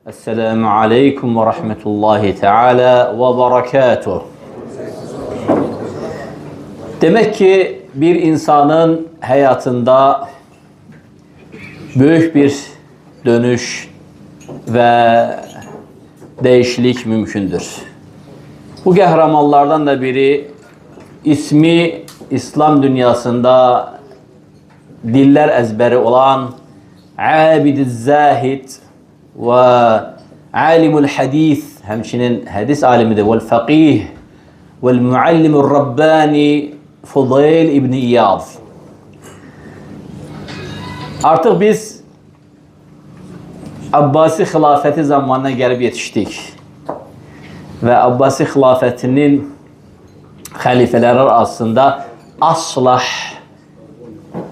Esselamu aleyküm ve rahmetullahi teala ve berekatuhu. Demek ki bir insanın hayatında büyük bir dönüş ve değişiklik mümkündür. Bu kahramanlardan da biri ismi İslam dünyasında diller ezberi olan Abid-i Zahid ve alimul hadis, hemçinin hadis alimidir, vel fakih vel muallimur rabbani Fudayl İbni İyad. Artık biz Abbasi hilafeti zamanına gelip yetiştik. Ve Abbasi hilafetinin halifeleri arasında aslah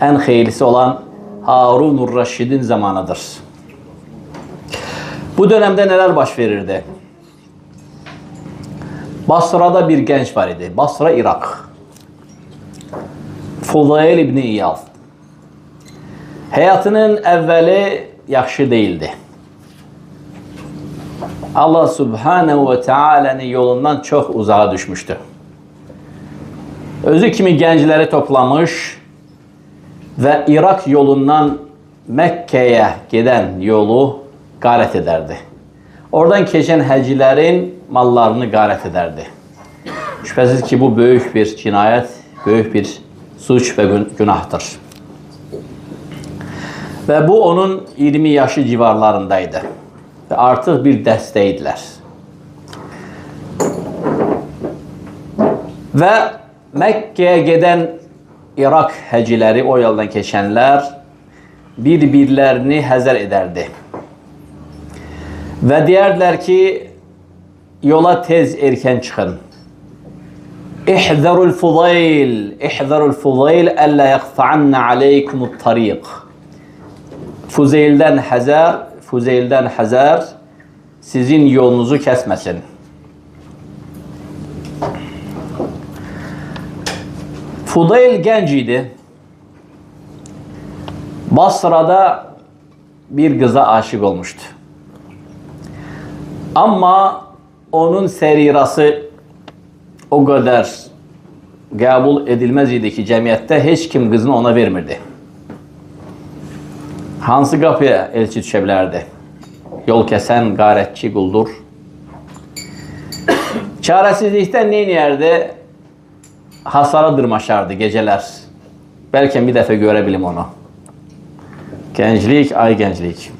en hayırlısı olan Harun-ur Reşid'in zamanıdır. Bu dönemde neler baş verirdi? Basra'da bir genç var idi. Basra, Irak. Fudayl İbni İyad. Hayatının evveli yaxşı değildi. Allah Subhanahu ve Teala'nın yolundan çok uzağa düşmüştü. Özü kimi gençleri toplamış ve Irak yolundan Mekke'ye giden yolu garet ederdi. Oradan geçen həccilerin mallarını garet ederdi. Şüphesiz ki bu büyük bir cinayet, büyük bir suç ve günahtır. Ve bu onun 20 yaşı civarlarındaydı. Ve artık bir dəstəydiler. Ve Mekke'ye giden Irak həccileri, o yoldan geçenler birbirlerini həzər ederdi. Ve diyerler ki yola tez erken çıkın. İhzarul Fudayl alla yaqta'anna aleykumut tariq. Fuzeyl'den hazar sizin yolunuzu kesmesin. Fudayl genç idi. Basra'da bir kıza aşık olmuştu. Ama onun serirası o kadar kabul edilmez idi ki cemiyette hiç kim kızını ona vermirdi. Hansı kapıya elçi düşə bilərdi? Yol kesen garetçi quldur. Çaresizlikten ne yerdi? Hasara dırmaşardı geceler. Belki bir defa görebilim onu. Gençlik, ay gençlik.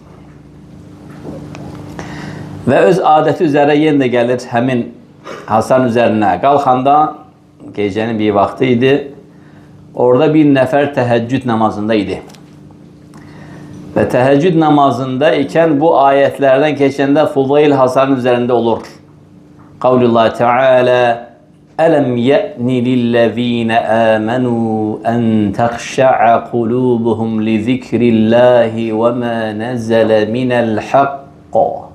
Ve öz adeti üzere yeniden gelir hemin Hasan üzerine kalkanda, gecenin bir vaktiydi. Orada bir nefer teheccüd namazındaydı. Ve teheccüd namazında iken bu ayetlerden geçende Fudayl Hasan üzerinde olur. Kavlullah Teala Elem ye'ni lillezine amenu en tekhşa'a kulubuhum li zikrillahi ve ma nezele minel hakka.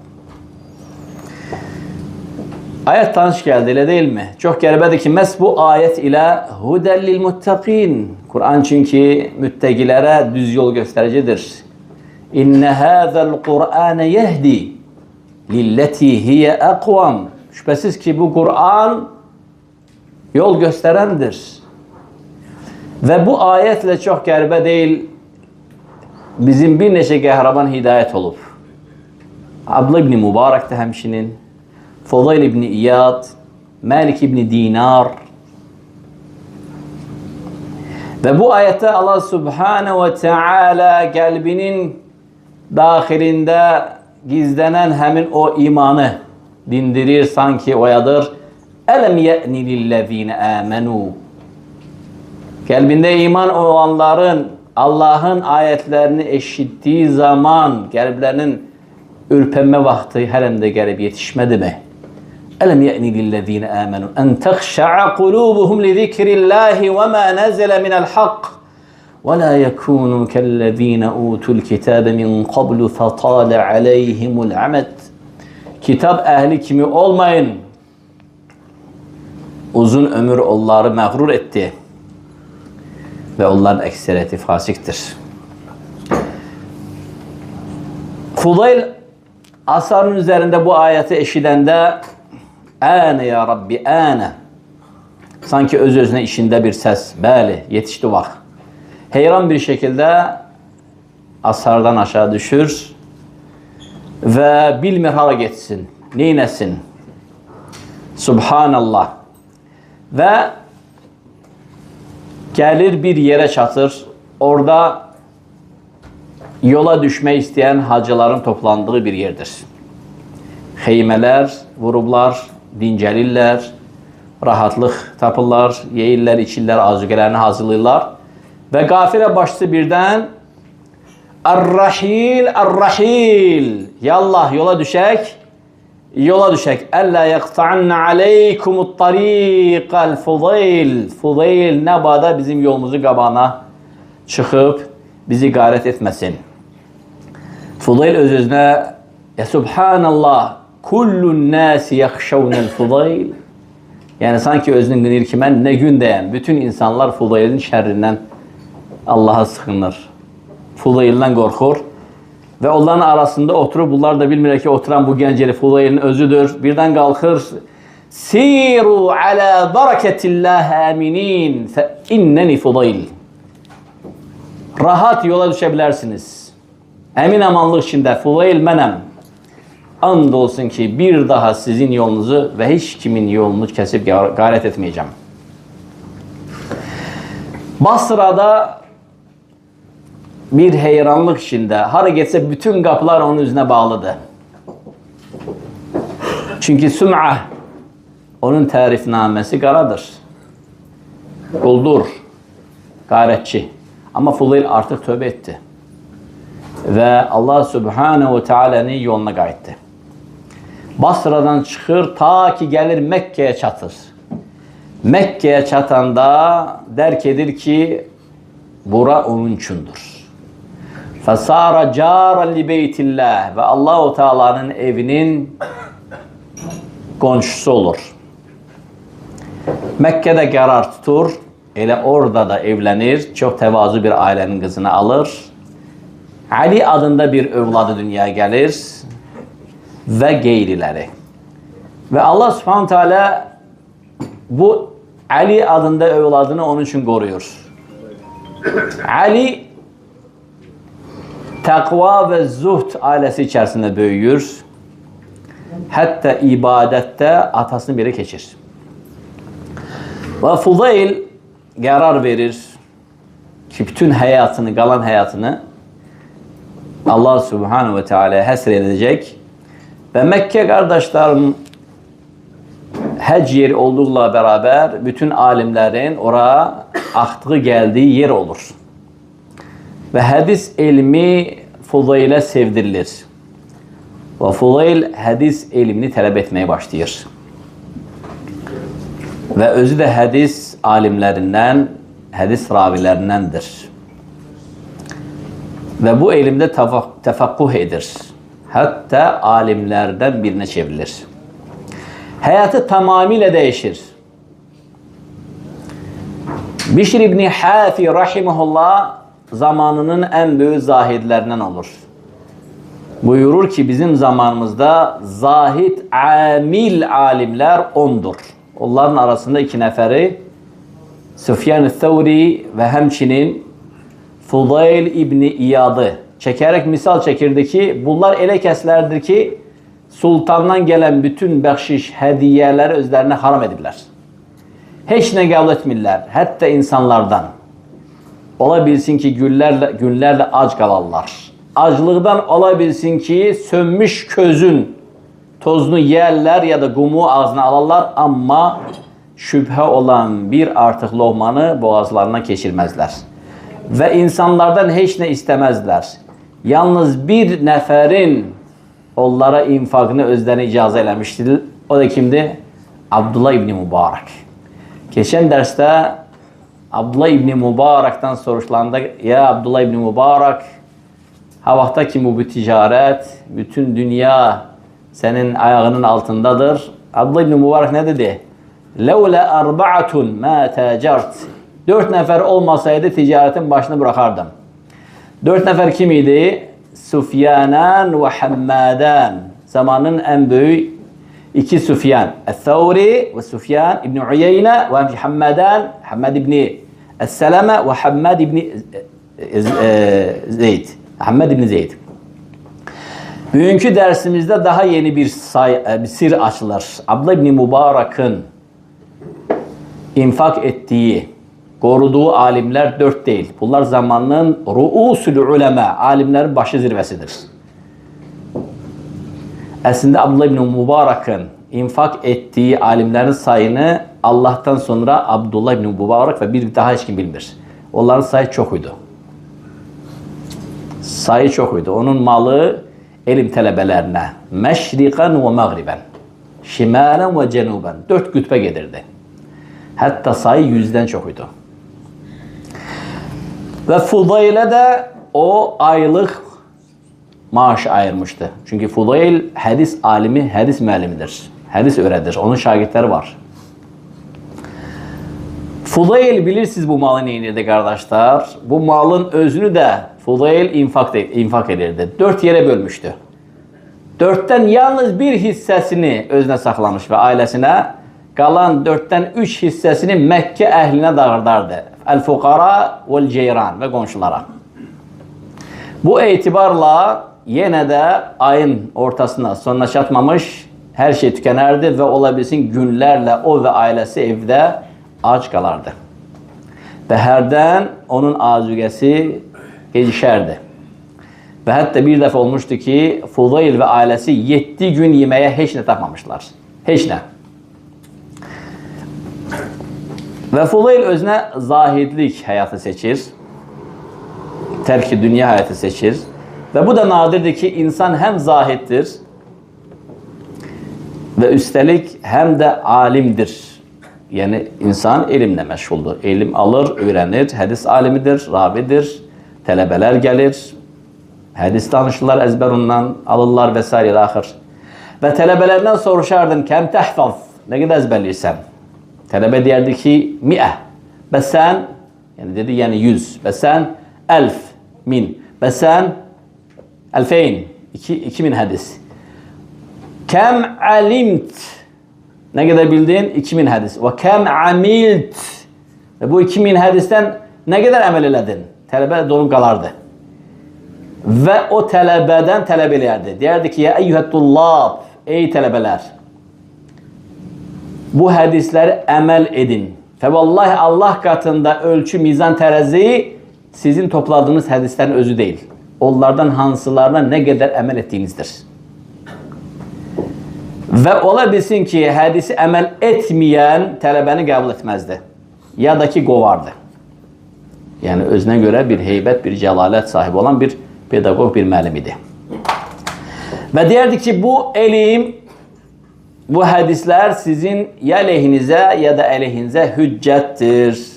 Ayet tanış geldi, öyle değil mi? Çok garibedir ki mes bu ayet ile huden lil muttaqin. Kur'an çünkü müttegilere düz yol göstericidir. İnne hâzel Kur'âne yehdi lilleti hiye akvam. Şüphesiz ki bu Kur'an yol gösterendir. Ve bu ayetle çok garibe değil, bizim bir neçe kahraman hidayet olup. Abdullah İbni Mübarek de hemşinin, Fudayl İbni İyad, Malik İbni Dinar. Ve bu ayette Allah Subhanahu ve Teala kalbinin dahilinde gizlenen hemin o imanı dindirir, sanki oyadır. Elem ye'ni lillezine amenu. Kalbinde iman olanların Allah'ın ayetlerini eşittiği zaman kalplerinin ürpenme vakti halen de gelip yetişmedi mi? Elem ye'ni lillezine amenu en tekhşa'a kulubuhum li zikrillahi ve ma nezele minel hak ve la yekunu kellezine utul kitabe min qablu fatale aleyhimul amed. Kitap ehli kimi olmayın. Uzun ömür onları mağrur etti. Ve onların ekseriyeti fasiktir. Fudayl Asarın üzerinde bu ayeti eşidəndə "Ənə ya Rabbi, ənə." Sanki öz-özünə işində bir səs. Bəli, yetişdi vaxt. Heyran bir şekilde asardan aşağı düşür ve bilmir hara geçsin, neynesin. Subhanallah. Ve gelir bir yere çatır. Orada yola düşmek isteyen hacıların toplandığı bir yerdir. Xeymələr vurublar, dincəlirlər, rahatlıq tapırlar, yeyirlər, içirlər, azüqələrini hazırlayırlar. Ve gafile başçısı birden Ar-Rahil, Ar-Rahil. Yallah yola düşek. Yola düşek. Ella yaqta'anna aleykumut tariqal Fudayl. Fudayl nebada bizim yolumuzu qabağına çıkıp bizi gayret etmesin. Fudayl öz-özünə ya Subhanallah kullun nasi yakhşawnal Fudayl. Yani sanki özünün qınır ki mən nə gün deyəm. Bütün insanlar Fudayl'in şerrindən Allah'a sığınır. Fudayl'dan korkur. Ve onların arasında oturup, bunlar da bilmirlər ki, oturan bu gənceli Fudayl'in özüdür. Birden kalkır. Siru ala baraketillah aminin fe inneni Fudayl. Rahat yola düşebilirsiniz. Emin amanlıq içinde Fudayl mənəm. And olsun ki bir daha sizin yolunuzu ve hiç kimin yolunu kesip gayret etmeyeceğim. Basra'da bir heyranlık içinde. Hara geçse bütün kapılar onun yüzüne bağlıdır. Çünkü Süm'ah onun tarifnamesi qaradır. Quldur, gayretçi. Ama Fudayl artık tövbe etti. Ve Allah Subhanahu ve Teala'nın yoluna qayıtdı. Basra'dan çıxır ta ki gelir Mekke'ye çatır. Mekke'ye çatanda derk edir ki bura onun üçündür. Fasara caran li beytillah ve Allahu Teala'nın evinin komşusu olur. Mekke'de karar tutur. Elə orada da evlenir. Çok tevazu bir ailenin kızını alır. Ali adında bir övladı dünyaya gelir ve geyrileri. Ve Allah Subhanahu Teala bu Ali adında övladını onun için koruyor. Ali takva ve zuhd ailesi içerisinde büyüyor. Hatta ibadette atasını biri keçir. Ve Fudayl karar verir ki bütün hayatını, kalan hayatını Allah Subhanahu ve Teala'ya hasredecek. Ve Mekke kardeşlerim hac yeri olduğuyla beraber bütün alimlerin oraya aktığı geldiği yer olur. Ve hadis ilmi Fudayl'e sevdirilir. Ve Fudayl hadis ilmini talep etmeye başlayır. Ve özü de hadis alimlerinden, hadis ravilerindendir. Ve bu ilimde tefakkuh edir. Hatta alimlerden birine çevrilir. Hayatı tamamıyla değişir. Bişr İbni Hafi rahimahullah zamanının en büyük zahidlerinden olur. Buyurur ki bizim zamanımızda zahid amil alimler 10'dur. Onların arasında 2 neferi Süfyan-ı Thawri ve hemçinin Fudayl İbni İyad'ı çekerek misal çekirdi ki bunlar elə kəslərdir ki sultandan gelen bütün bəxşiş, hediyeleri özlerine haram edirlər. Heç nə qəbul etmirlər, hətta insanlardan. Ola bilsin ki günlerle ac qalarlar. Aclıqdan ola bilsin ki sönmüş közün tozunu yerler ya da qumu ağzına alarlar ama şübhə olan bir artıq loğmanı boğazlarına keçirmezler. Ve insanlardan heç nə istemezler. Yalnız bir neferin onlara infakını özlerine icazə eləmişdir. O da kimdi? Abdullah İbni Mübarek. Geçen derste Abdullah İbni Mübarek'ten soruşulanda ya Abdullah İbni Mübarek ha vaxta ki bu ticaret, bütün dünya senin ayağının altındadır. Abdullah İbni Mübarek ne dedi? Levle arba'atun ma tacart. 4 nefer olmasaydı ticaretin başını bırakardım. 4 nefer kim idi? Sufyanan ve Hammadan. zamanın en büyük iki Süfyan. El-Thawri ve Süfyan İbn Uyeyne ve Hammad İbni Es-Seleme ve Hammad İbni Zeyd. Hammad İbni Zeyd. Bugünkü dersimizde daha yeni bir sır açılır. Abdullah İbni Mübarek'in infak ettiği, koruduğu alimler 4 değil. Bunlar zamanın ru'usul ulema, alimlerin başı zirvesidir. Aslında Abdullah İbni Mübarek'in infak ettiği alimlerin sayını Allah'tan sonra Abdullah İbni Mübarek ve bir daha hiç kim bilmir. Onların sayı çokuydu. Sayı çokuydu. Onun malı ilim tələbələrine məşriqən və məğribən, şimalən və cənubən 4 qütbə gedirdi. Hatta sayı 100'den çokuydu. Ve Fudaylə de o aylık maaş ayırmıştı. Çünkü Fudayl hadis alimi, hadis müəllimidir. Hadis öğredir. Onun şagirdleri var. Fudayl bilirsiniz bu malı neyinirdi kardeşler. Bu malın özünü de Fudayl infak edirdi. 4 yere bölmüştü. 4'ten yalnız bir hissesini özüne saklamış ve ailesine, kalan 4'ten 3 hissesini Mekke ehline dağıdardı. El-Fukara vel-Ceyran ve komşulara. Bu itibarla yine de ayın ortasına sonuna çatmamış, her şey tükenerdi ve olabilsin günlerle o ve ailesi evde aç kalardı. Ve herden onun azügesi gecişerdi. Ve hatta bir defa olmuştu ki Fudayl ve ailesi 7 gün yemeğe hiç ne tapmamışlar. Hiç ne. Ve Fudayl özüne zahidlik hayatı seçir. Terki dünya hayatı seçir. Ve bu da nadirdir ki insan hem zahittir ve üstelik hem de alimdir. Yani insan ilimle meşguldür. İlim alır, öğrenir, hadis alimidir, ravidir, tələbələr gelir, hadis danışırlar, ezber ondan alırlar vesaire ahir. Ve tələbələrdən soruşardın, kem tehfaz, ne kadar ezberliysen? Tələbə deyərdi ki, 100. Ve sen, yani dedi yani 100. Ve sen 1000, 1000. Ve sen 2000, 2000 hadis. Kem alimt, ne kadar bildin? 2000 hadis. Ve kem amilt, ve bu 2000 hadisten ne kadar amel eledin? Tələbə donup qalardı. Ve o tələbədən tələb eləyərdi. Deyərdi ki, ya eyyuhətullab, ey tələbələr, bu hadisleri amel edin. Ve vallahi Allah katında ölçü, mizan, terazi sizin topladığınız hadislerin özü değil. Onlardan hansılarına ne kadar amel ettiğinizdir. Ve olabilsin ki hadisi amel etmeyen tələbəni kabul etmezdi. Ya da ki qovardı. Yani özüne göre bir heybet, bir celalet sahibi olan bir pedagog, bir müəllim idi. Ve derdi ki bu elim, bu hadisler sizin ya lehinize ya da aleyhinize hüccettir.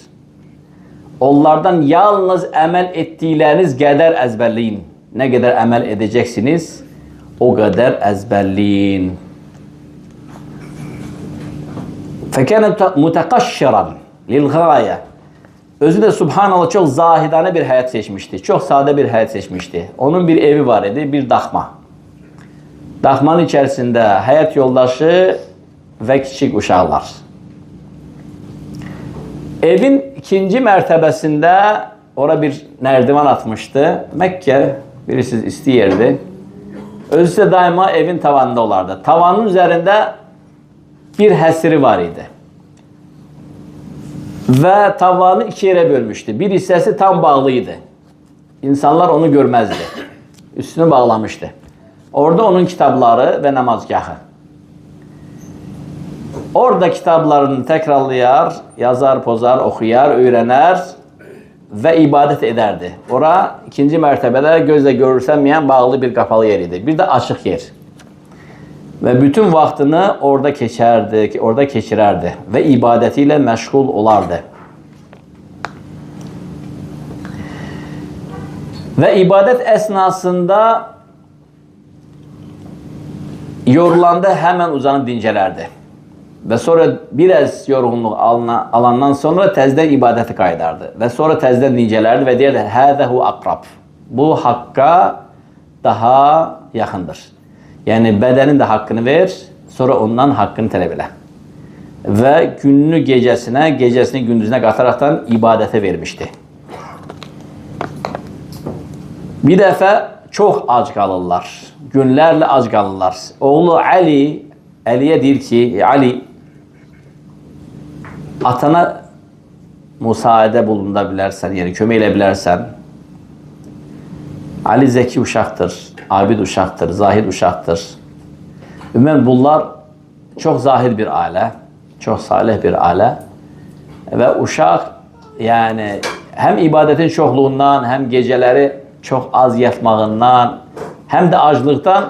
Onlardan yalnız amel ettiğiniz kadar ezberleyin. Ne kadar amel edeceksiniz, o kadar ezberleyin. فَكَانَ مُتَقَشِّرًا لِلْغَايَةِ. Özü de subhanallah çok zahidane bir hayat seçmişti. Çok sade bir hayat seçmişti. Onun bir evi var idi, bir daxma. Daxmanın içerisinde hayat yoldaşı ve küçük uşaqlar. Evin ikinci mertebesinde oraya bir nerdivan atmıştı. Mekke birisi istəyirdi. Özü de daima evin tavanında olardı. Tavanın üzerinde bir həsiri var idi. Ve tavanı 2 yere bölmüştü. Bir hissesi tam bağlıydı. İnsanlar onu görmezdi. Üstünü bağlamıştı. Orada onun kitapları ve namazgahı. Orada kitaplarını tekrarlayar, yazar, pozar, okuyar, öğrener ve ibadet ederdi. Ora ikinci mertebede gözle görülsemeyen bağlı bir kapalı yeriydi. Bir de açık yer. Ve bütün vaktini orada geçirerdi ve ibadetiyle meşgul olardı. Ve ibadet esnasında yorulanda hemen uzanıp dincelerdi. Ve sonra biraz yorgunluk alandan sonra tezden ibadeti kaydardı. Ve sonra tezden dincelerdi ve derdi, "Hâzehu akrab." Bu hakka daha yakındır. Yani bedenin de hakkını ver, sonra ondan hakkını tələb elə. Ve gününü gecesine, gecesini gündüzüne kataraktan ibadete vermişti. Bir defa çok ac kalırlar. Günlerle ac kalırlar. Oğlu Ali'ye deyir ki, Ali, atana müsaade bulunda bilərsən, yani kömək elə bilərsən. Ali zeki uşaqdır, abid uşaqdır, zahid uşaqdır. Ümumən bunlar çok zahid bir aile, çok salih bir aile. Ve uşaq yani hem ibadetin çoxluğundan, hem geceleri çok az yatmağından, hem de aclıktan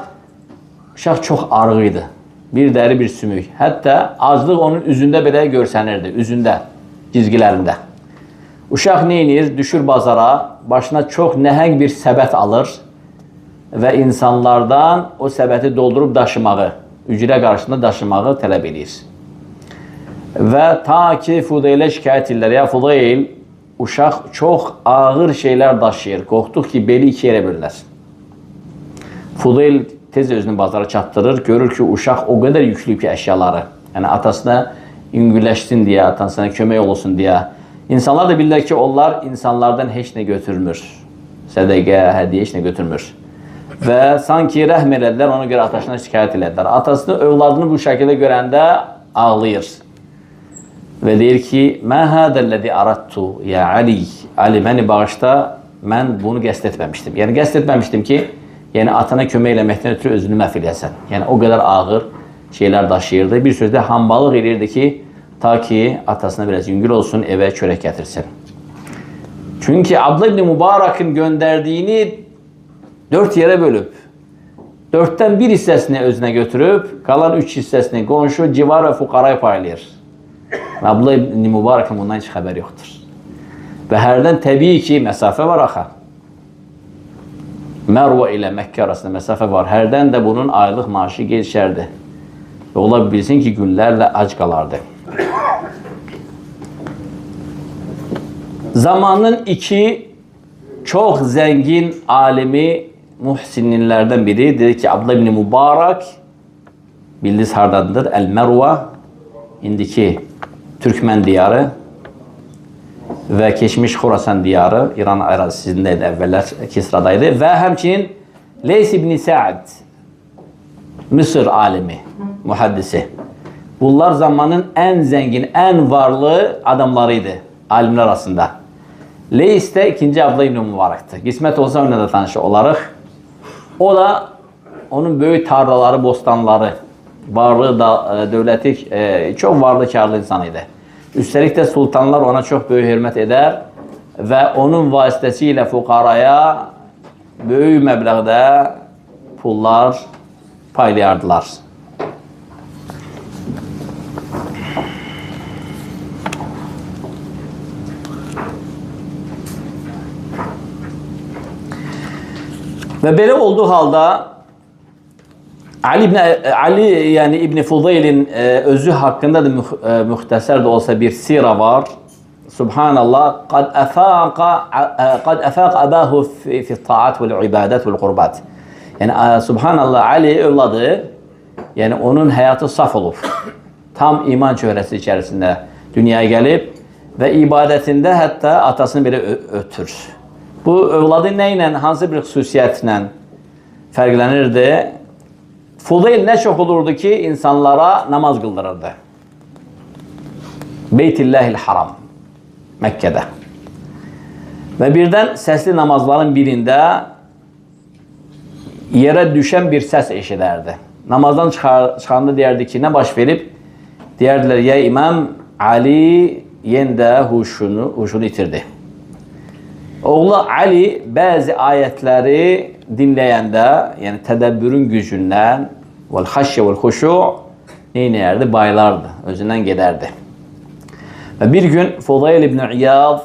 uşaq çok arığıydı. Bir deri bir sümük. Hatta aclıq onun üzündə belə görsənirdi, üzündə, cizgilərində. Uşaq neynir? Düşür bazara, başına çok nəhəng bir səbət alır ve insanlardan o səbəti doldurup daşımağı, ücrə qarşısında daşımağı tələb edir. Ve ta ki Fudaylə şikayət edirlər, ya Fudayl, uşaq çox ağır şeyler daşıyır, qorxduq ki beli iki yerə bölünər. Fudayl tez özünü bazara çatdırır, görür ki uşaq o kadar yüklüyüb ki əşyaları. Yani atasına üngüləşsin diye, atasına kömək olsun diye. İnsanlar da bilirlər ki onlar insanlardan heç nə götürmür. Sədəqə, hədiyyə heç nə götürmür. Ve sanki rəhm elədilər, ona göre atasına şikayət elədilər. Atasını, övladını bu şəkildə görəndə ağlayır. Ve deyir ki, "Mə hədəlləzi aradtu ya Ali." Ali, məni bağışda, mən bunu qəsd etməmişdim. Yani qəsd etməmişdim ki, yani atana kömək eləməkdən ötürü özünü məhv eləyəsən. Yani o kadar ağır şeyler daşıyırdı. Bir sözde hambalıq edirdi ki, ta ki atasına biraz yüngül olsun, eve çörək gətirsin. Çünkü Abdullah ibn Mübarak'ın gönderdiğini 4 yere bölüp, 4'ten 1 hissesini özüne götürüp, kalan 3 hissesini qonşu, civar ve fukaraya paylayır. Abdullah ibn Mübarak'ın bundan hiç xəbər yoxdur. Ve herden təbii ki mesafe var axı. Merve ile Mekke arasında mesafe var. Herden de bunun aylık maaşı geçerdi. Ve ola bilsin ki günlerle aç kalardı. Zamanın iki çok zengin alimi muhsinlerden biri dedi ki Abdullah ibn Mübarek bildiğiniz hardandır. El Merve indiki Türkmen diyarı ve geçmiş Khorasan diyarı İran arazisindeydi, evveller Kisra'daydı ve hemçinin Leys ibn Sa'd Mısır alimi, muhaddisi. Bunlar zamanın en zengin, en varlı adamlarıydı alimler arasında. Leys de ikinci Abdullah ibn Mübarek'ti. Qismət olsa onunla da tanış olarıq. O da onun böyük tarlaları, bostanları, varlığı da dövləti çok varlı, karlı insanıydı. Üstelik de sultanlar ona çok büyük hürmet eder ve onun vasitesiyle fukaraya büyük məbləğdə pullar paylayardılar. Ve belə olduğu halda Ali yani İbn Fudayl'in özü hakkında da muhtasar da olsa bir sira var. Subhanallah, kad afaq abahu fi taat vel ibadet vel qurbat. Yani subhanallah Ali evladı, yani onun hayatı saf olup, tam iman çöhresi içerisinde dünyaya gelip ve ibadetinde hatta atasını bile ötür. Bu evladı neyle, hansı bir xüsusiyyətlə fərqlənirdi? Fudayl ne çok olurdu ki insanlara namaz kıldırırdı. Beytillahil Haram, Mekke'de. Ve birden sesli namazların birinde yere düşen bir ses eşiderdi. Namazdan çıkanda derdi ki ne baş verip? Derdiler ya İmam Ali yende huşunu itirdi. Oğlu Ali bazı ayetleri dinleyende, yani tedebbürün gücünden vel haşye vel huşu neylerdi? Baylardı, özünden giderdi. Ve bir gün Fudayl ibn İyad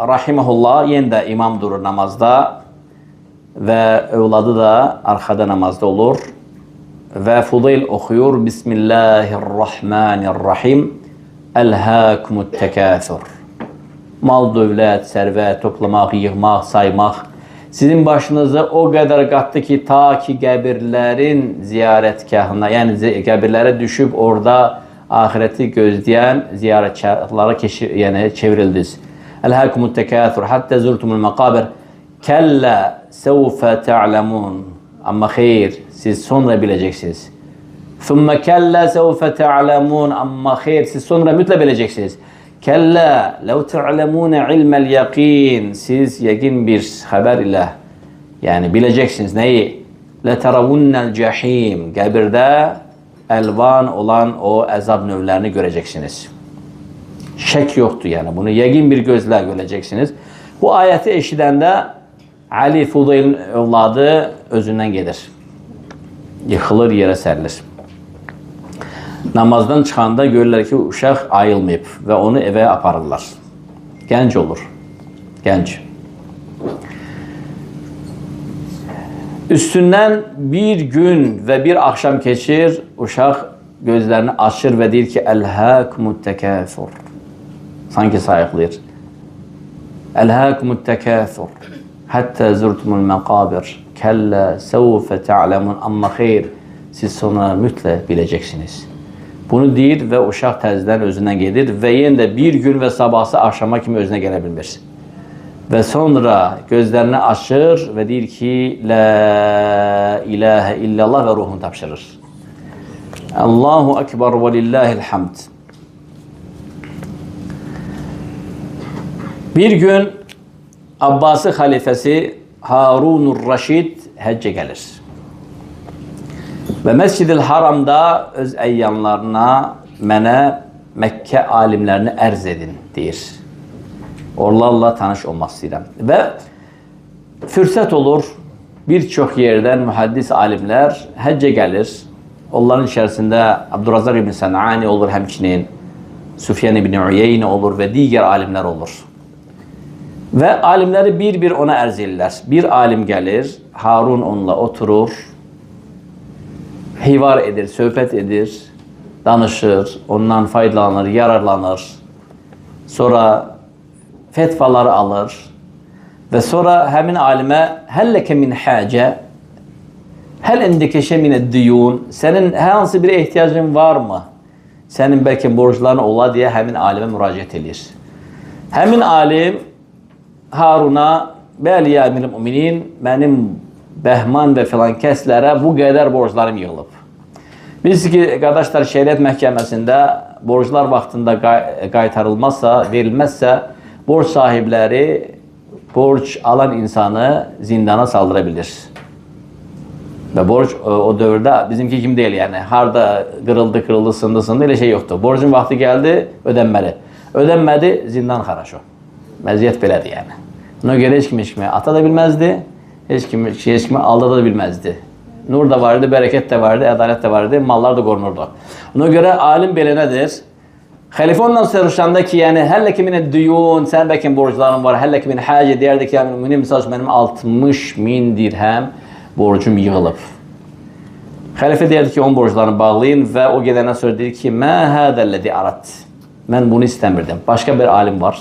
rahimahullah yeniden imam durur namazda ve evladı da arkada namazda olur ve Fudayl okuyor Bismillahirrahmanirrahim Elhâkumut tekâthur. Mal, dövlət, sərvət, toplamaq, yığmaq, saymaq Sizin başınızı o kadar qattı ki, ta ki qəbirlərin ziyarətgahına, yəni qəbirlərə düşüb orada ahireti gözləyən ziyarətkarlara çevrildiniz. Elhâkumut tekâthur hatta zurtumul makabir. Kella sevfe te'lemun. Amma xeyr, siz sonra bileceksiniz. Thumme kella sevfe te'lemun. Amma xeyr, siz sonra mütle bileceksiniz. Kella lev te'lemune ilmel yakin. Siz yakin bir haber ile, yani bileceksiniz neyi? Leteravunnel cehim. Qəbirdə elvan olan o əzab növlərini göreceksiniz. Şək yoktu yani. Bunu yakin bir gözle göreceksiniz. Bu ayeti eşidəndə Ali Fudaylın evladı özündən gedir. Yıxılır, yerə sərilir. Namazdan çıxanda görürlər ki, uşaq ayılmayıb və onu evə aparırlar. Gənc olur. Gənc. Üstündən bir gün və bir axşam keçir, uşaq gözlərini açır və deyir ki, Elhâkumut tekâthur. Sanki sayıqlayır. Elhâkumut tekâthur. Hatta zurtumul makabir. Kella sevfe te'lemun. Amma xeyr, siz sonra mütləq bileceksiniz. Bunu deyir və uşaq təzədən özündən gedir və yenə də bir gün və sabahsı axşama kimi özünə gələ bilmir. Və sonra gözlərini açır və deyir ki, La ilahe illallah və ruhunu tapşırır. Allahu Ekber və lillahil hamd. Bir gün Abbasi xalifəsi Harunur Raşid həccə gəlir. Və Məscid-i Haramda öz əyyanlarına mənə Məkkə alimlərini ərz edin, deyir. Onlarla tanış olmaq istəyirəm. Və fürsət olur, bir çox yerdən mühəddis alimlər həccə gəlir. Onların içərisində Abdurrazaq ibn Sən'ani olur həmçinin, Süfyan ibn Uyeyni olur və digər alimlər olur. Və alimləri bir-bir ona ərz edirlər. Bir alim gəlir, Harun onunla oturur, hivar edir, söhbət edir, danışır, ondan faydalanır, yararlanır. Sonra fetvaları alır və sonra həmin alimə həlləkə min həcə, həl indikəşə minə diyun, sənin hansı bir ehtiyacın var mı? Sənin bəlkə borcların ola deyə həmin alimə müraciət edir. Həmin alim Haruna, bəli ya əmir-i müminin, mənim Bəhman və filan kəslərə bu qədər borclarım yığılıb. Bilirsiniz ki, qardaşlar, şəriət məhkəməsində borclar vaxtında qaytarılmazsa, verilməzsə, borc sahibləri borc alan insanı zindana saldıra bilir. Və borc o dövrdə bizimki kimi deyil, yəni harda qırıldı, sındı, elə şey yoxdur. Borcun vaxtı gəldi, ödənməli. Ödənmədi, zindan xaraşo. Məziyyət belədir yəni. Buna görə heç kimi ata da bilməzdi, heç kimi aldada da bilməzdi. Nur da vardı, bərəkət də vardı, ədalət də vardı, mallar da qorunurdu. Buna görə alim belə nədir? Xəlifə ondan soruşanda ki, yəni həlləki minə düyun, sənin bəlkə borcların var, həlləki minə həcə deyərdi ki, misal mənim 60.000 dirhəm borcum yığılıb. Xəlifə deyərdi ki, onun borclarını bağlayın və o gedəndən sonra deyir ki, Mə hədəllədi arat. Mən bunu istəmirdim. Başqa bir alim var.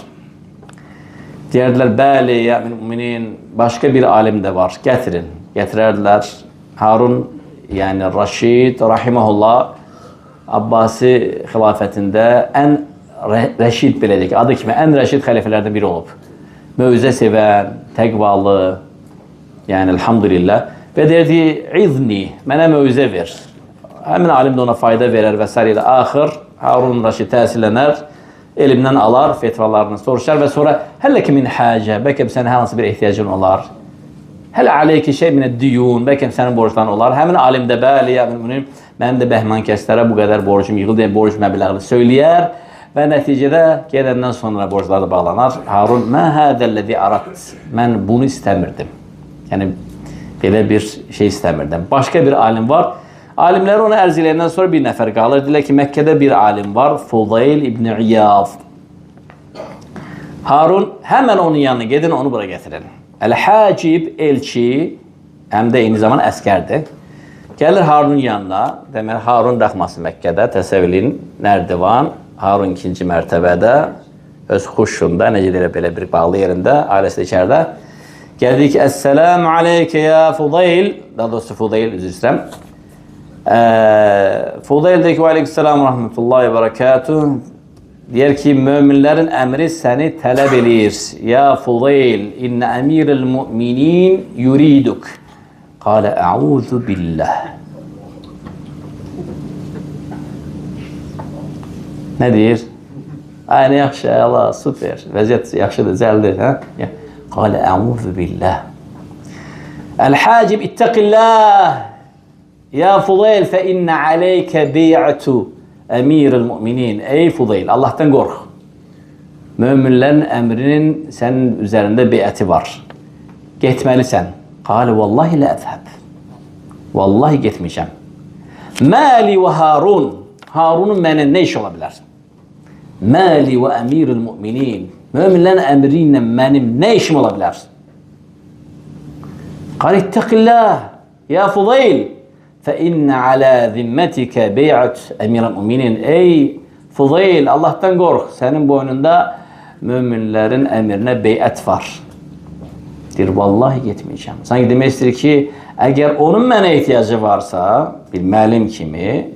Deyərdilər, bəli, ya müminin, başqa bir alim də var, gətirin. Gətirərdilər. Harun, yəni Raşid, rahiməhullah, Abbasi xilafətində ən rəşid, belə deyək, adı kimi ən rəşid xəlifələrdən biri olub. Mövzə sevən, təqvalı, yəni elhamdülillah. Və deyirdi, izni, mənə mövzə ver. Həmin alim də ona fayda verər və s. ilə axır, Harun Raşid təsirlənər, elimdən alar, fetvalarını soruşar və sonra həlləki min həcə, bəlkə sənin hər hansı bir ehtiyacın olar. Hələ aleyki şey minə diyun, bəlkə sənin borcların olar. Həmin alim də bəli, mənim də bəhman kəslərə bu qədər borcum yığıldı, yəni borc məbləğini söyləyər və nəticədə gedəndən sonra borcları bağlanar. Harun, Mə hədəllədi arat, mən bunu istəmirdim. Yəni, belə bir şey istəmirdim. Başqa bir alim var. Alimləri onu ərz eləyəndən sonra bir nəfər qalır. Deyirlər ki, Məkkədə bir alim var, Fudayl ibn İyad. Harun, həmən onun yanına gedin, onu bura gətirin. Əl-Hacib, elçi, həm də eyni zaman əskərdir. Gəlir Harunun yanına, deməli, Harun daxması Məkkədə, təsəvvürləyin, nərdivan, Harun ikinci mərtəbədə, öz xuşunda, necə deyirlər, belə bir bağlı yerində, ailəsi içərdə. Geldik Esselamu aleyke ya Fudayl. Daha doğrusu Fudayl, özür dilerim. Fudayl dedi ki aleykümselam rahmetullahi ve berekatuh. Diyor ki müminlerin emri seni talep edir. Ya Fudayl inne emirel mu'minin yuriduk. Kale e'udhu billah. Ne deyir? Aynı yaxşı, Allah, süper. Vəziyyət yaxşıdır, zəldir. Qale e'udhu billah. El-hacib ittaqillah. Ya Fudayl fe inne aleyke bey'atu emiril mu'minin. Ey Fudayl, Allah'tan kork. Müminlerin emrinin senin üzerinde bey'ati var. Getmelisən. Qale vallahi la ezheb. Vallahi getmeyeceğim. Mali ve Harun. Harun'un mənə ne iş olabilir? Mali ve emiril mu'minin. Müminlerin emriyle benim ne işim olabilir? Qale ittaqillah. Ya Fudayl. فَاِنَّ عَلَى ذِمَّتِكَ بَيْعَةُ اَمِيرَ الْمُؤْمِنِينَ. Ey Fudayl, Allah'tan kork. Senin boynunda müminlerin emrine bey'at var. Dir, vallahi gitmeyeceğim. Sanki demek istedir ki, eğer onun mənə ihtiyacı varsa, bir müəllim kimi,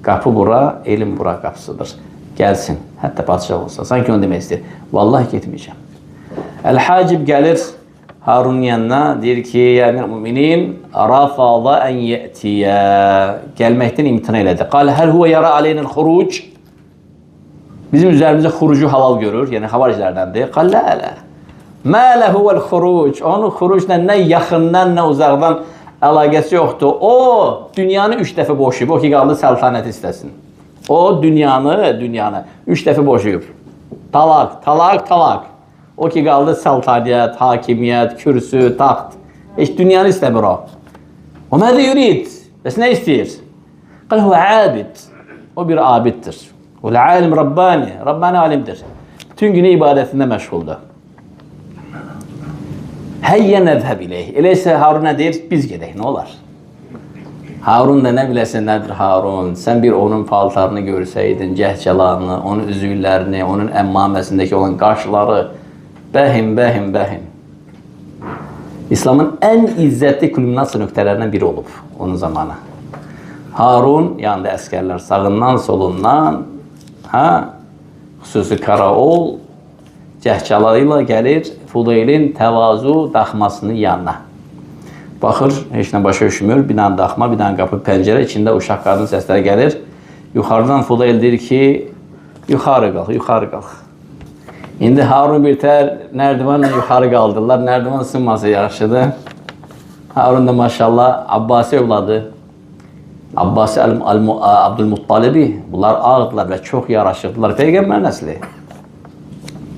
kapı bura, elim bura kapısıdır. Gelsin, hatta padişah olsa. Sanki onu demek istedir. Vallahi gitmeyeceğim. El-Hacib gelir Harun'un yanına, der ki, ya emir müminin, rafada en ye'tiye. Gelmekten imtina elədi. Qal, hel huve yara aleynil xuruc. Bizim üzerimizde xurucu halal görür, yani havaricilerdendir. Qal, la la. Ma lehuvel xuruc. Onun xurucla ne yaxından, ne uzaktan əlaqəsi yoxdur. O, dünyanı 3 dəfə boşuyub, o ki qaldı səltanət istəsin. O, dünyanı 3 dəfə boşuyub. Talak. O ki qaldı səltaniyyət, hakimiyyət, kürsü, taxt. Heç dünyanı istəmir o. O mədə yurid? Bəs nə istəyir? Qal huvə abid. O bir abiddir. O alim Rabbani. Rabbani alimdir. Bütün günü ibadətində məşğuldur. Həyyə nəzhəb iləyh. Eləysə Harun'a deyir, biz gedək, nə olar? Harun da nə biləsən nədir Harun? Sən bir onun paltarını görsəydin, cəhcəlarını, onun üzüklərini, onun əmmaməsindəki olan qaşları, Bəhim. İslamın ən izzətli kulminasiya nöqtələrindən biri olub onun zamanı. Harun, yanında əskərlər sağından, solundan, xüsusi Karaol, cəhcəlarıyla gəlir Fudaylin təvazu daxmasının yanına. Baxır, heç nə başa düşmür, bir dənə daxma, bir dənə qapı, pəncərə, içində uşaq qadın səsləri gəlir. Yuxarıdan Fudayl deyir ki, yuxarı qalx. İndi Harun bir tər nərdivanla yuxarı qaldırlar. Nərdivan sınması yaxşıdır. Harun da maşallah Abbasi övladı. Abbasi Abdülmuttalibi. Bunlar ağırdılar və çox yaraşıqdılar. Peyğəmbər nəsli.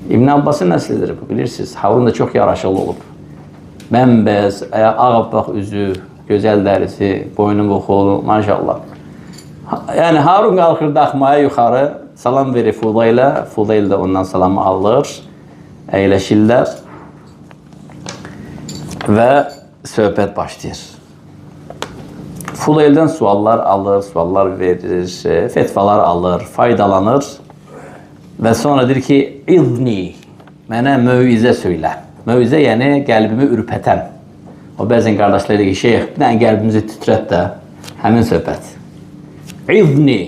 İbn Abbas'ın nəslidir bu, bilirsiniz. Harun da çox yaraşıqlı olub. Bəmbəz, ağabbaq üzü, gözəl dərisi, boynu buxulu, maşallah. Yəni Harun qalxır daxmaya yuxarı, salam verir Fudaylə, Fudayl da ondan salamı alır, əyləşirlər və söhbət başlayır. Fudayldən suallar alır, suallar verir, fetvalar alır, faydalanır və sonra deyir ki, İzni, mənə mövizə söylə. Mövizə yəni qəlbimi ürpətən. O bəzən qardaşlar deyir ki, şeyx, bir dənə qəlbimizi titrət də, həmin söhbət. İzni,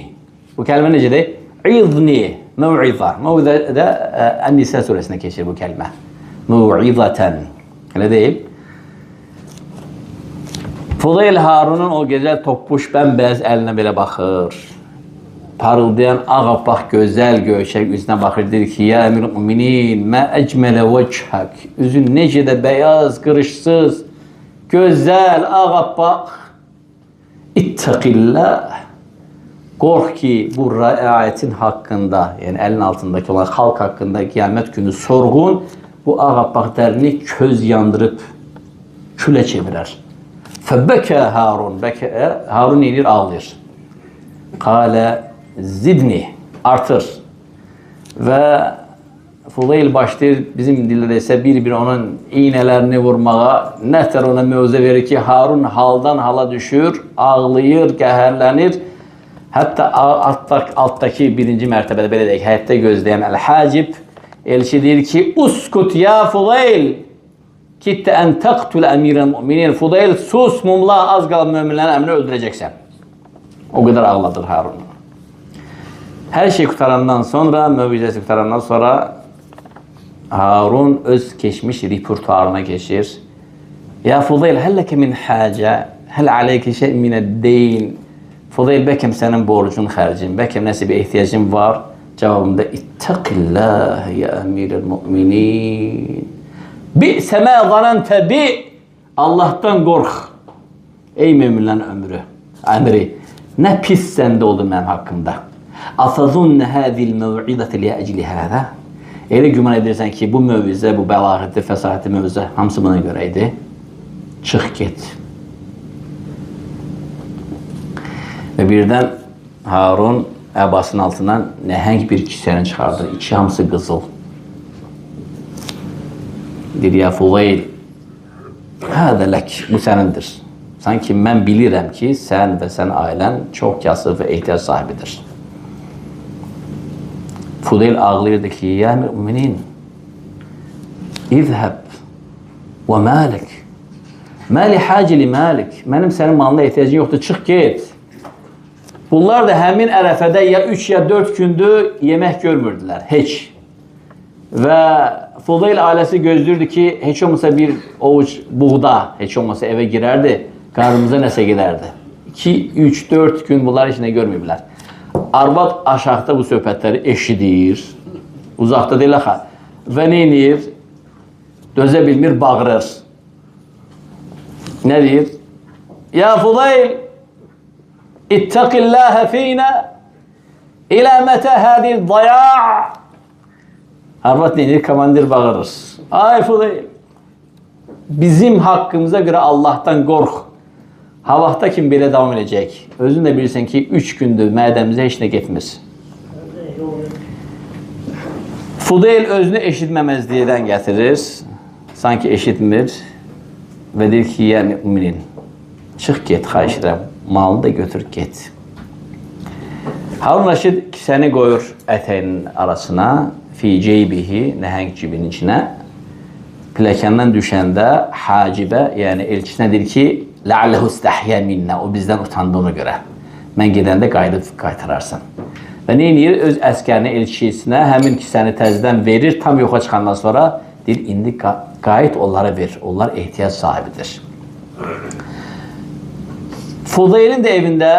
bu kəlmə necədir? İzni, mev'iza. Mev'iza da En-Nisa suresine geçir bu kelime. Mev'izaten. Öyle değil. Fudayl Harun'un o güzel toppuş bembeyaz eline belə baxır. Parıldayan ağappaq gözəl göyşək üzünə baxır. Deyir ki, ya emir müminin, mə əcmələ vəchək. Üzün necə də beyaz, qırışsız, gözəl, ağappaq. İttəqillah. Qorx ki, bu rəayetin haqqında, yəni əlin altındakı olan xalq haqqında qiyamət günü sorğun, bu ağappaq dərini köz yandırıb külə çevirər. Fəbəkə Harun, Harun edir, ağlayır. Qalə zidni, artır. Və Fudayl başlayır, bizim dildə isə bir onun iynələrini vurmağa, nətər ona mövzə verir ki, Harun haldan hala düşür, ağlayır, qəhərlənir. Hətta alttaki birinci mərtəbədə belə deyək, həyətdə gözləyən El-Hacib elçi deyir ki, uskut ya Fudayl, Kitte en taktul emirel mu'minin. Fudayl sus mumla az kalan müminlerin emrini öldüreceksen. O kadar ağladır Harun. Her şey kurtarandan sonra, müvizesi kurtarandan sonra Harun öz geçmiş repertuarına geçir. Ya Fudayl helleke min haca, hel aleyke şey mineddeyn. Fudayl bekem senin borcun harcın, bekem nasıl bir ihtiyacın var? Cevabında ittakillah ya emirel mu'minin. Bi'se ma zanente bi. Allah'tan kork. Ey müminlerin emri. Ne pis sende oldu benim hakkımda. Atazunne hâzil mev'idete li ecli hâzâ. Elə güman edirsən ki, bu mövizə, bu bəlağətli, fəsahətli mövizə hamısı buna görəydi. Çıx get. Və birdən Harun əbasının altından nəhəng bir kisəni çıxardı. İçi hamısı qızıl. Deyir, ya Fudayl, hədə lək, bu sənindir. Sanki mən bilirəm ki, sən və sən ailən çox kasıb və ehtiyac sahibidir. Fudayl ağlayırdı ki, ya müminin, İzhəb və məlik. Məli hacili məlik. Mənim sənin malına ehtiyacın yoxdur, çıx get. Bunlar da həmin ərəfədə ya 3 ya 4 gündür yemək görmürdülər, heç. Və Fudayl ailəsi gözlürdü ki, heç olmasa bir ovuc buğda, heç olmasa evə girərdi, qarnımıza nəsə gedərdi. 2, 3, 4 gün bunlar heç nə görməyiblər. Arvad aşağıda bu söhbətləri eşidir, uzaqda deyil axı. Və nə edir? Dözə bilmir, bağırır. Nə deyir? Ya Fudayl, ittaqillâhe fînə, ilə mətə hədil daya'. Arvad nə edir? Komandir bağırır. Ay Fudayl, bizim haqqımıza görə Allah'tan qorx. Ha vaxta kim belə davam edəcək? Özün də bilirsən ki, 3 gündür mədəmizə heç nə getmir. Fudayl özünü eşitməməzliyindən gətirir. Sanki eşitmir. Və deyir ki, ya müminin, çıx get, xahiş edirəm. Malını da götür, get. Harun Raşid kisəni qoyur ətəyinin arasına. Fi ceybihi, nəhəng cibinin içinə. Pilləkəndən düşəndə hacibə, yəni elçisinə deyir ki, Ləalləhu istəhyə minnə, o bizdən utandığına görə. Mən gedəndə qaytararsan. Və nə edir? Öz əskərini elçisinə həmin kisəni təzədən verir, tam yoxa çıxandan sonra deyir, indi qayıt onlara ver, onlar ehtiyac sahibidir. Fudaylin də evində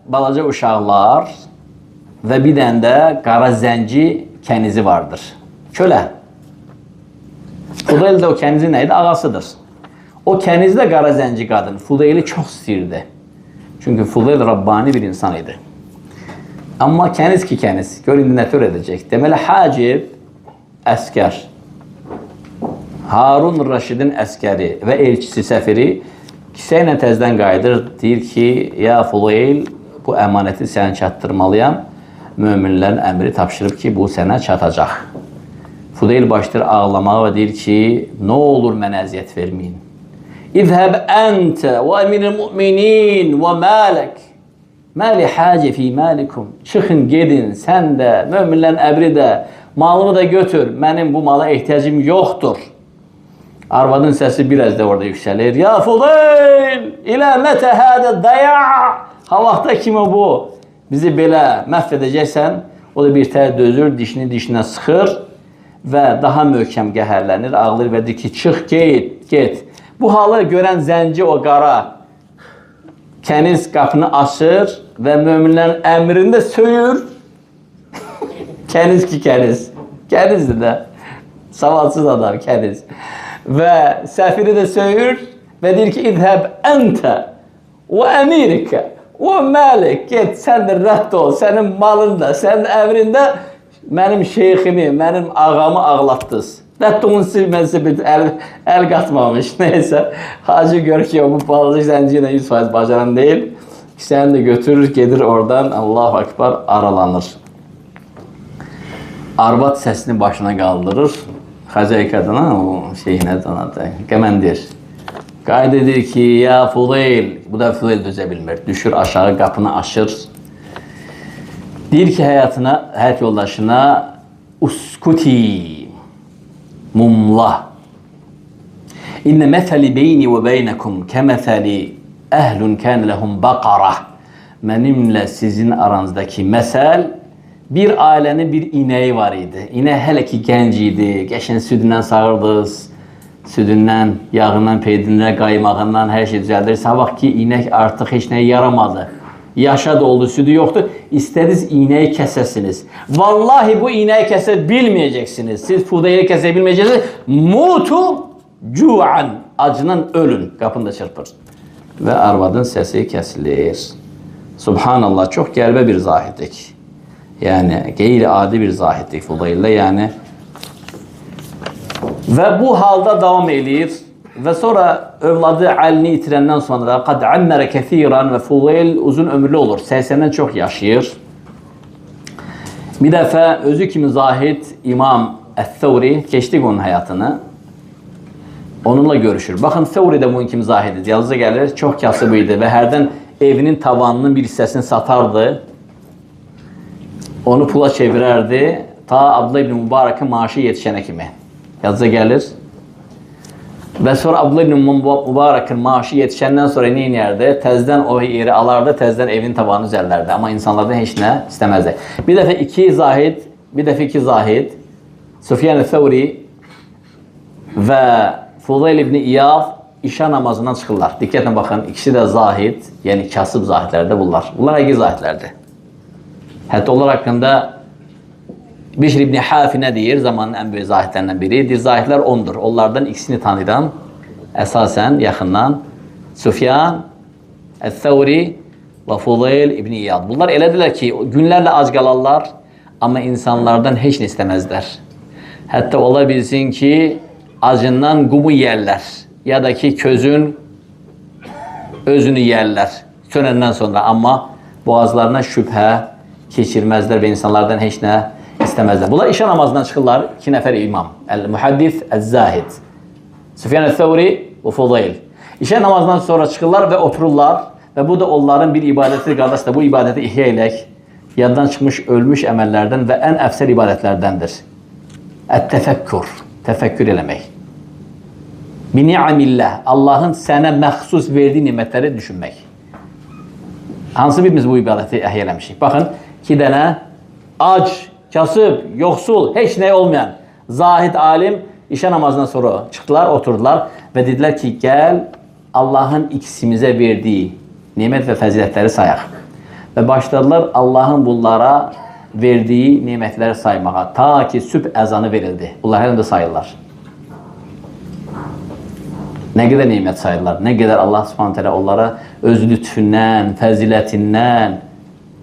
balaca uşaqlar və bir dənə də qara zənci kənizi vardır. Kölə. Fudayl də o kənizin nə idi? Ağasıdır. O kənizdə qara zənci qadın Fudaylı çox istəyirdi. Çünki Fudayl Rabbani bir insan idi. Amma kəniz ki kəniz, gör indi nə tör edəcək. Deməli, Hacib əskər, Harun Raşidin əskəri və elçisi, səfiri kisə ilə təzdən qayıdır. Deyir ki, ya Fudayl, bu əmanəti sənə çatdırmalıyam. Möminlərin əmri tapşırıb ki, bu sənə çatacaq. Fudayl başlayır ağlamağa və deyir ki, nə olur mənə əziyyət verməyin. İzhəb əntə və əmiril mu'minin və mələk. Məli hacə fi məlikum. Çıxın, gedin, sən də, möminlərin əmri də, malımı da götür. Mənim bu mala ehtiyacım yoxdur. Arvadın səsi biraz da orada yüksəlir. Ya Fudayl, ilə mətə hədə daya'. Ha vaxta kimi bu bizi belə məhv edəcəksən, o da bir tər dözür, dişini dişinə sıxır və daha möhkəm qəhərlənir, ağlayır və deyir ki, çıx, get. Bu halı görən zənci o qara kəniz qapını açır və möminlərin əmrində söyür. Kəniz ki kəniz. Kənizdir də. Savadsız adam kəniz. Və səfiri də söyür və deyir ki, İzhəb əntə və əmirikə və məlik. Get, sən də rədd ol. Sənin malında, sənin əmrində mənim şeyximi, mənim ağamı ağlatdınız. Rədd olun, silməsi bir əl qatmamış. Neysə, hacı görür ki, o bu balaca zənci ilə 100% bacaran deyil. Kisəni də götürür, gedir oradan, Allahu Akbar, aralanır. Arvad səsini başına qaldırır. Xəcəy qadına, o şeyinə donadı, qəməndir. Qayd edir ki, ya Fudayl, bu da Fudayl dözə bilmir. Düşür aşağı, qapını açır. Deyir ki, həyat yoldaşına, uskuti, mumla. İnne meseli beyni ve beynekum kemeseli ehlun kâne lehum bakara. Benimle sizin aranızdaki mesel, bir ailenin bir ineği var idi. İnek hele ki genç idi. Geçen südünden sağırdınız. Südünden, yağından, peydindən, qaymağından her şey düzeldir. Sabah ki inek artık hiç neye yaramadı. Yaşa doldu, südü yoktu. İstediz ineği kesesiniz. Vallahi bu ineği kesebilmeyeceksiniz. Siz Fudaylı kesebilmeyeceksiniz. Mutu cu'an. Acından ölün. Kapında çırpır. Ve arvadın sesi kesilir. Subhanallah, çok gerbe bir zahidlik. Yani gayri adi bir zahidlik Fudaylı yani. Ve bu halda devam edilir. Ve sonra evladı Ali'ni itirenden sonra kad ammere kethiran ve Fudayl uzun ömürlü olur. 80'den çok yaşayır. Bir defa özü kimi zahid İmam Es-Sevri, geçtik onun hayatını. Onunla görüşür. Bakın Sevri de bunun kimi zahidi. Yazıda gelir, çok kasıbıydı ve herden evinin tavanının bir hissesini satardı. Onu pula çevirerdi. Ta Abdullah ibn Mübarek'in maaşı yetişene kimi. Yazıda gelir. Ve sonra Abdullah ibn Mübarek'in maaşı yetişenden sonra ne inerdi? Tezden o yeri alardı, tezden evin tabanını üzerlerdi. Ama insanlardan hiç ne istemezdi. Bir defa iki zahid, Süfyan-ı Thevri ve Fudayl ibn İyad işa namazından çıkırlar. Dikkatle bakın, ikisi de zahid, yani kasıb zahidlerdi bunlar. Bunlar iki zahidlerdi. Hatta onlar hakkında Bişr ibn Hafi ne deyir? Zamanın en büyük zahidlerinden biri. Zahidler ondur. Onlardan ikisini tanıdan esasen yakından Süfyan, Es-Sevri ve Fudayl ibn İyad. Bunlar elediler ki günlerle aç kalarlar ama insanlardan hiç ne istemezler. Hatta olabilsin ki acından gumu yerler ya da ki közün özünü yerler sönenden sonra, ama boğazlarına şüphe geçirmezler ve insanlardan hiç ne istemezler. Bunlar işe namazından çıkırlar. İki nefer imam. El-Muhaddis, El-Zahid. Süfyan el-Thevri ve Fudayl. İşe namazından sonra çıkırlar ve otururlar. Ve bu da onların bir ibadeti. Kardeş de bu ibadeti ihya elek. Yaddan çıkmış, ölmüş emellerden ve en efsel ibadetlerdendir. Et-tefekkur. Tefekkür elemek. Bi ni'amillah. Allah'ın sana məxsus verdiği nimetleri düşünmek. Hansı birimiz bu ibadeti ihya eləmişik? Bakın, iki dənə ac, kasıb, yoksul, hiç ne olmayan zahid alim işe namazından sonra çıktılar, oturdular ve dediler ki gel Allah'ın ikisimize verdiği nimet ve faziletleri sayak. Ve başladılar Allah'ın bunlara verdiği nimetleri saymaya. Ta ki sübh ezanı verildi. Bunlar hem de sayırlar. Ne kadar nimet sayırlar. Ne kadar Allah subhanahu teala onlara öz lütfünden, faziletinden,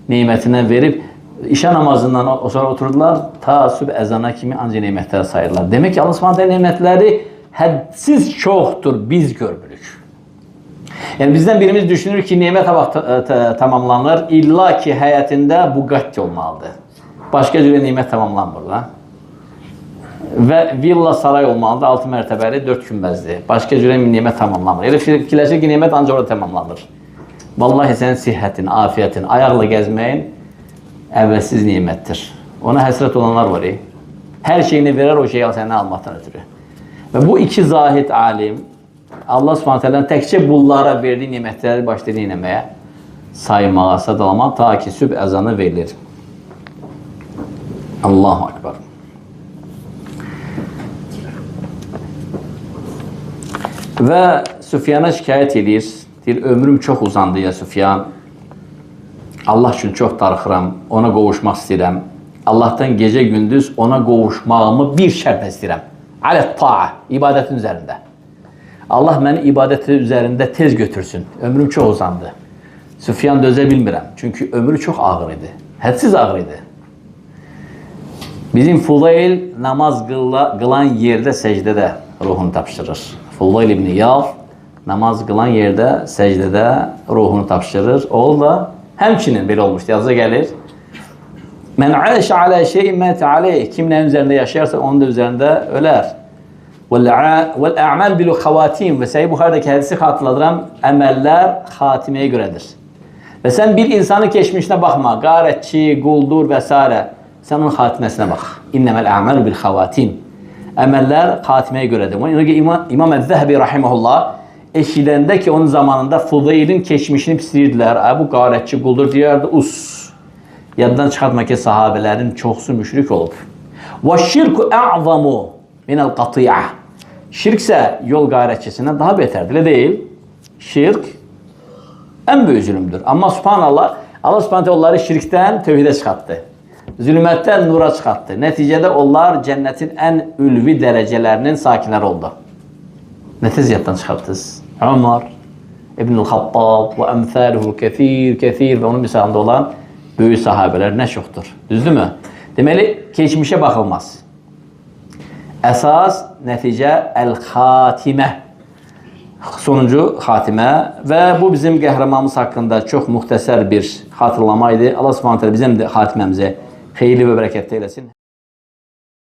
nimetinden verip İşe namazından o sonra oturdular, ta sübh ezana kimi ancak nimetler sayırlar. Demek ki Allah subhanahu teala nimetleri hadsiz çoktur, biz görmürük. Yani bizden birimiz düşünür ki nimet tamamlanır, illa ki hayatında Bugatti olmalıdır. Başka türlü nimet tamamlanmır lan. Ve villa saray olmalıdır, 6 mertebeli, 4 kümbezli. Başka türlü bir nimet tamamlanmır. Yani fikirleşir ki nimet ancak orada tamamlanır. Vallahi senin sıhhatin, afiyetin, ayakla gezmeyin evvelsiz nimettir. Ona hasret olanlar var. Her şeyini verer o şeyi senden almaktan ötürü. Ve bu iki zahid alim Allah subhanahu teala'nın tekçe bunlara verdiği nimetleri başladı inemeye, saymaya, sadalama ta ki sübh ezanı verilir. Allahu Ekber. Ve Süfyan'a şikayet edir. Deyir, ömrüm çok uzandı ya Süfyan. Allah üçün çox darıxıram, ona qovuşmaq istəyirəm. Allah'tan gece gündüz ona qovuşmağımı bir şərtlə istəyirəm. Alət ta'a, ibadetin üzərində. Allah məni ibadeti üzərində tez götürsün. Ömrüm çox uzandı. Süfyan dözə bilmirəm. Çünki ömrü çox ağır idi. Hədsiz ağır idi. Bizim Fudayl namaz qılan yerdə səcdədə ruhunu tapşırır. Fudayl ibn İyad namaz qılan yerdə səcdədə ruhunu tapşırır. O da həmçinin belə olmuşdu. Yazıda gəlir. Mən aşə alə şeyin mətə aleyh. Kim nəyin üzərində yaşayarsa onun da üzərində ölər. Vəl-ə'məl bilu xavatim. Və Səhih Buxarıdakı hədisi xatırladıram. Əməllər xatiməyə görədir. Və sən bir insanın keçmişinə baxma. Qarətçi, quldur və s. Sən onun xatiməsinə bax. İnnəməl ə'məl bil xavatim. Əməllər xatiməyə görədir. Ona görə İmam Əz-Zəhbi rahimehullah eşidəndə ki, onun zamanında Fudaylin keçmişini pisləyirdilər. Bu qarətçi quldur deyərdi. Yaddan çıxartma ki, sahabələrin çoxsu müşrik olub. Və şirku ə'zamu minəl qati'a. Şirk isə yol qarətçisindən daha betərdir. Elə deyil. Şirk ən böyük zülümdür. Amma subhanallah, Allah subhanallah onları şirkdən tövhidə çıxartdı. Zülmətdən nura çıxartdı. Nəticədə onlar cənnətin ən ülvi dərəcələrinin sakinləri oldu. Nə tez yaddan çıxartdınız? Ömər, İbn-i Xattab və əmthəluhu kəthir və onun misalında olan böyük sahabələr nə çoxdur. Düzdürmü? Deməli, keçmişə baxılmaz. Əsas nəticə əl-xatimə. Sonuncu xatimə və bu bizim qəhrəmanımız haqqında çox müxtəsər bir xatırlama idi. Allah subhanət hələ bizim də xatiməmizi xeyirli və bərəkətli eləsin.